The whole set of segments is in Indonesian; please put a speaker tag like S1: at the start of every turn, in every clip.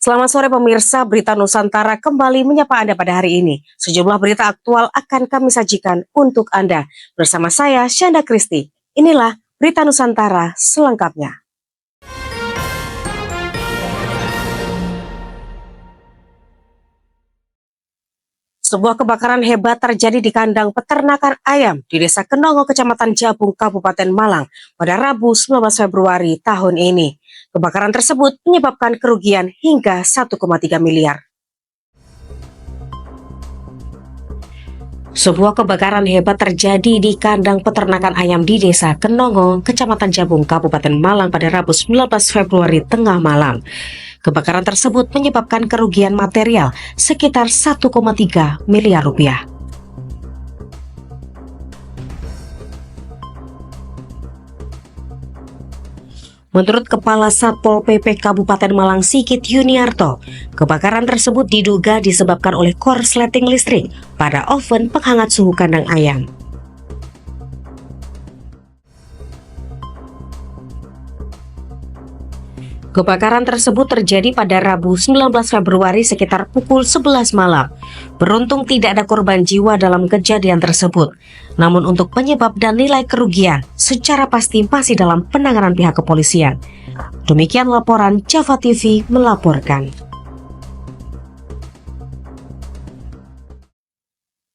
S1: Selamat sore pemirsa, Berita Nusantara kembali menyapa Anda pada hari ini. Sejumlah berita aktual akan kami sajikan untuk Anda. Bersama saya, Syanda Kristi. Inilah Berita Nusantara selengkapnya. Sebuah kebakaran hebat terjadi di kandang peternakan ayam di Desa Kenongo, Kecamatan Jabung, Kabupaten Malang pada Rabu 19 Februari tahun ini. Kebakaran tersebut menyebabkan kerugian hingga 1,3 miliar. Sebuah kebakaran hebat terjadi di kandang peternakan ayam di Desa Kenongo, Kecamatan Jabung, Kabupaten Malang pada Rabu 19 Februari tengah malam. Kebakaran tersebut menyebabkan kerugian material sekitar 1,3 miliar rupiah. Menurut Kepala Satpol PP Kabupaten Malang Sigit Yuniarto, kebakaran tersebut diduga disebabkan oleh korsleting listrik pada oven penghangat suhu kandang ayam. Kebakaran tersebut terjadi pada Rabu 19 Februari sekitar pukul 11 malam. Beruntung tidak ada korban jiwa dalam kejadian tersebut. Namun untuk penyebab dan nilai kerugian secara pasti masih dalam penanganan pihak kepolisian. Demikian laporan Java TV melaporkan.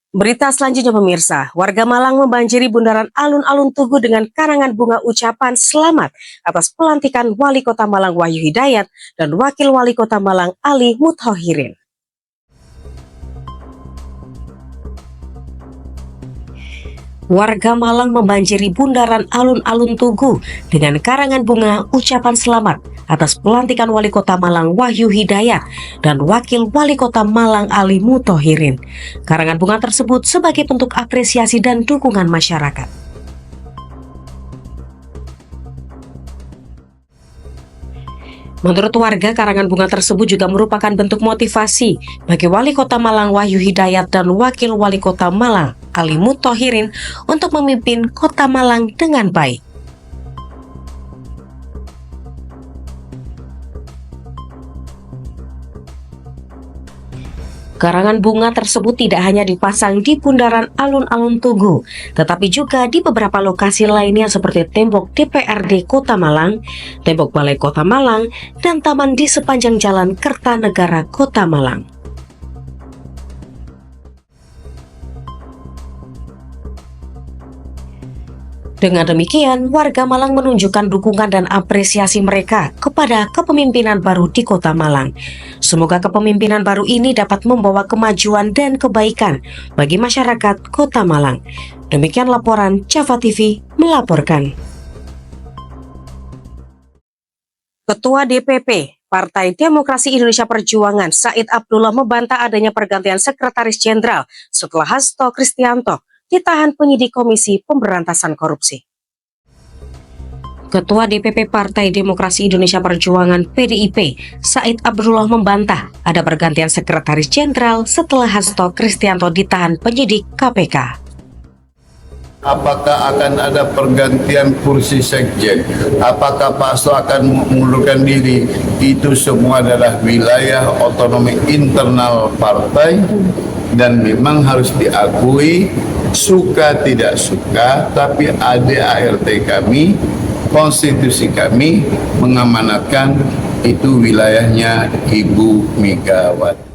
S1: Berita selanjutnya pemirsa, warga Malang membanjiri bundaran alun-alun Tugu dengan karangan bunga ucapan selamat atas pelantikan Wali Kota Malang Wahyu Hidayat dan Wakil Wali Kota Malang Ali Muthohirin. Warga Malang membanjiri bundaran alun-alun Tugu dengan karangan bunga ucapan selamat atas pelantikan Wali Kota Malang Wahyu Hidayat dan Wakil Wali Kota Malang Ali Muthohirin. Karangan bunga tersebut sebagai bentuk apresiasi dan dukungan masyarakat. Menurut warga, karangan bunga tersebut juga merupakan bentuk motivasi bagi Wali Kota Malang Wahyu Hidayat dan Wakil Wali Kota Malang Ali Muthohirin untuk memimpin Kota Malang dengan baik. Karangan bunga tersebut tidak hanya dipasang di bundaran alun-alun Tugu, tetapi juga di beberapa lokasi lainnya seperti tembok DPRD Kota Malang, tembok Balai Kota Malang, dan taman di sepanjang Jalan Kertanegara Kota Malang. Dengan demikian, warga Malang menunjukkan dukungan dan apresiasi mereka kepada kepemimpinan baru di Kota Malang. Semoga kepemimpinan baru ini dapat membawa kemajuan dan kebaikan bagi masyarakat Kota Malang. Demikian laporan Java TV melaporkan. Ketua DPP Partai Demokrasi Indonesia Perjuangan Said Abdullah membantah adanya pergantian Sekretaris Jenderal setelah Hasto Kristianto ditahan penyidik Komisi Pemberantasan Korupsi. Ketua DPP Partai Demokrasi Indonesia Perjuangan PDIP, Said Abdullah membantah ada pergantian Sekretaris Jenderal setelah Hasto Kristianto ditahan penyidik KPK.
S2: Apakah akan ada pergantian kursi sekjen? Apakah Pak Hasto akan mengundurkan diri? Itu semua adalah wilayah otonomi internal partai dan memang harus diakui, suka tidak suka, tapi ADART kami, konstitusi kami mengamanatkan itu wilayahnya Ibu Megawati.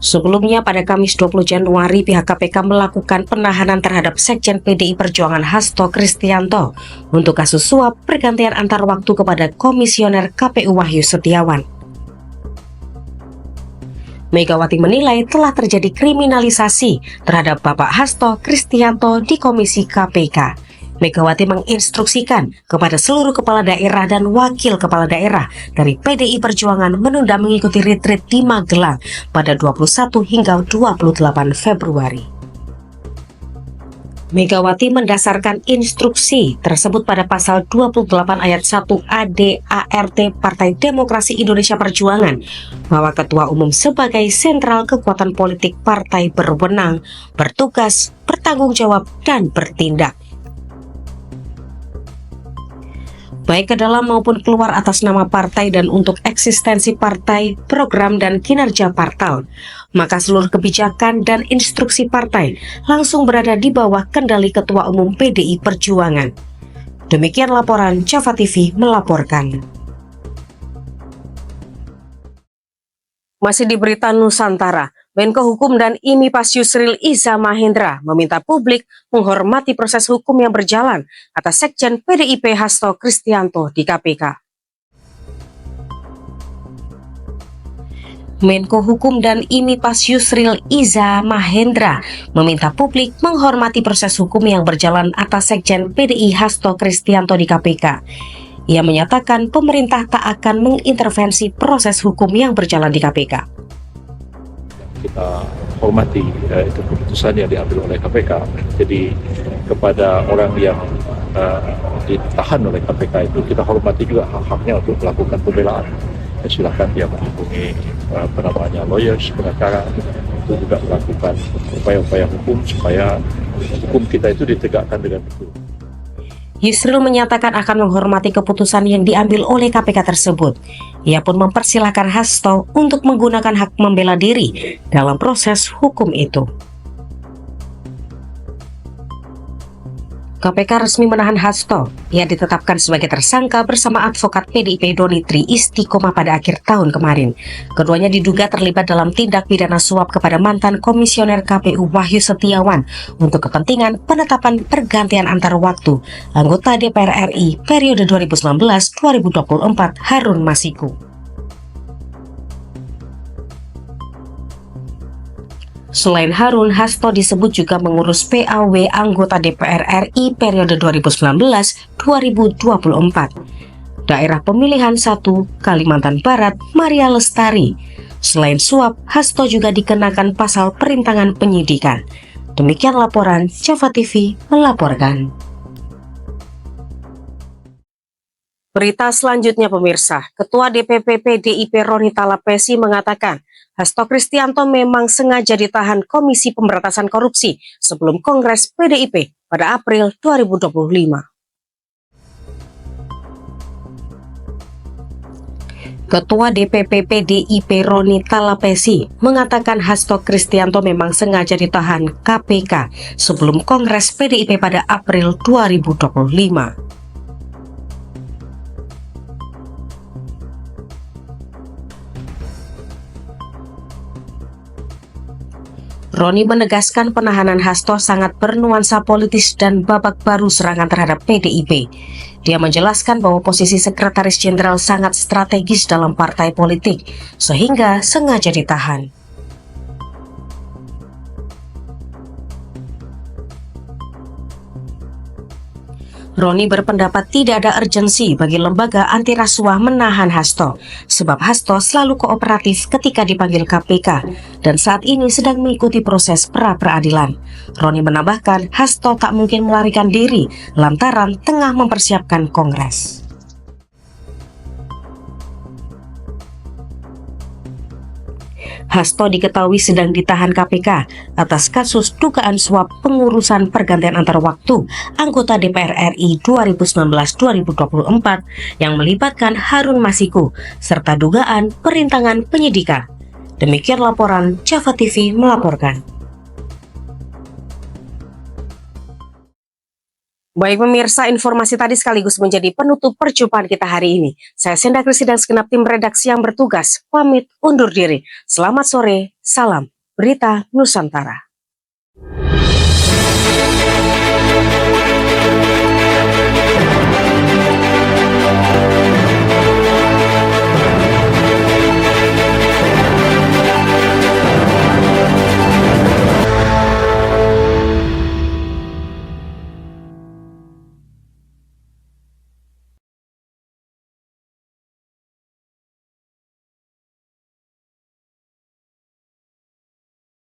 S1: Sebelumnya pada Kamis 20 Januari pihak KPK melakukan penahanan terhadap Sekjen PDI Perjuangan Hasto Kristianto untuk kasus suap pergantian antar waktu kepada Komisioner KPU Wahyu Setiawan. Megawati menilai telah terjadi kriminalisasi terhadap Bapak Hasto Kristianto di Komisi KPK. Megawati menginstruksikan kepada seluruh kepala daerah dan wakil kepala daerah dari PDI Perjuangan menunda mengikuti retreat di Magelang pada 21 hingga 28 Februari. Megawati mendasarkan instruksi tersebut pada pasal 28 ayat 1 ADART Partai Demokrasi Indonesia Perjuangan bahwa Ketua Umum sebagai sentral kekuatan politik partai berwenang, bertugas, bertanggung jawab, dan bertindak. baik ke dalam maupun keluar atas nama partai dan untuk eksistensi partai, program dan kinerja partai, maka seluruh kebijakan dan instruksi partai langsung berada di bawah kendali Ketua Umum PDI Perjuangan. Demikian laporan Java TV melaporkan. Masih di berita Nusantara, Menko Hukum dan IMI-PAS Yusril Iza Mahendra meminta publik menghormati proses hukum yang berjalan atas Sekjen PDIP Hasto Kristianto di KPK. Menko Hukum dan IMI-PAS Yusril Iza Mahendra meminta publik menghormati proses hukum yang berjalan atas Sekjen PDI Hasto Kristianto di KPK. Ia menyatakan pemerintah tak akan mengintervensi proses hukum yang berjalan di KPK.
S3: Kita hormati itu keputusan yang diambil oleh KPK. Jadi kepada orang yang ditahan oleh KPK itu kita hormati juga hak-haknya untuk melakukan pembelaan. Silakan dia menghubungi lawyers, pengacara untuk juga melakukan upaya-upaya hukum supaya hukum kita itu ditegakkan dengan betul.
S1: Yusril menyatakan akan menghormati keputusan yang diambil oleh KPK tersebut. Ia pun mempersilahkan Hasto untuk menggunakan hak membela diri dalam proses hukum itu. KPK resmi menahan Hasto. Ia ditetapkan sebagai tersangka bersama advokat PDIP Doni Tri Istiqomah pada akhir tahun kemarin. Keduanya diduga terlibat dalam tindak pidana suap kepada mantan komisioner KPU Wahyu Setiawan untuk kepentingan penetapan pergantian antar waktu anggota DPR RI periode 2019-2024 Harun Masiku. Selain Harun, Hasto disebut juga mengurus PAW anggota DPR RI periode 2019-2024. Daerah Pemilihan 1 Kalimantan Barat, Maria Lestari. Selain suap, Hasto juga dikenakan pasal perintangan penyidikan. Demikian laporan Java TV melaporkan. Berita selanjutnya pemirsa, Ketua DPP PDIP Roni Talapesi mengatakan Hasto Kristianto memang sengaja ditahan Komisi Pemberantasan Korupsi sebelum Kongres PDIP pada April 2025. Ketua DPP PDIP Roni Talapesi mengatakan Hasto Kristianto memang sengaja ditahan KPK sebelum Kongres PDIP pada April 2025. Roni menegaskan penahanan Hasto sangat bernuansa politis dan babak baru serangan terhadap PDIP. Dia menjelaskan bahwa posisi sekretaris jenderal sangat strategis dalam partai politik, sehingga sengaja ditahan. Roni berpendapat tidak ada urgensi bagi lembaga anti rasuah menahan Hasto, sebab Hasto selalu kooperatif ketika dipanggil KPK dan saat ini sedang mengikuti proses pra-peradilan. Roni menambahkan Hasto tak mungkin melarikan diri lantaran tengah mempersiapkan Kongres. Hasto diketahui sedang ditahan KPK atas kasus dugaan suap pengurusan pergantian antar waktu anggota DPR RI 2019-2024 yang melibatkan Harun Masiku serta dugaan perintangan penyidikan. Demikian laporan Java TV melaporkan. Baik pemirsa, informasi tadi sekaligus menjadi penutup perjumpaan kita hari ini. Saya Senda Krisi dan segenap tim redaksi yang bertugas pamit undur diri. Selamat sore, salam Berita Nusantara.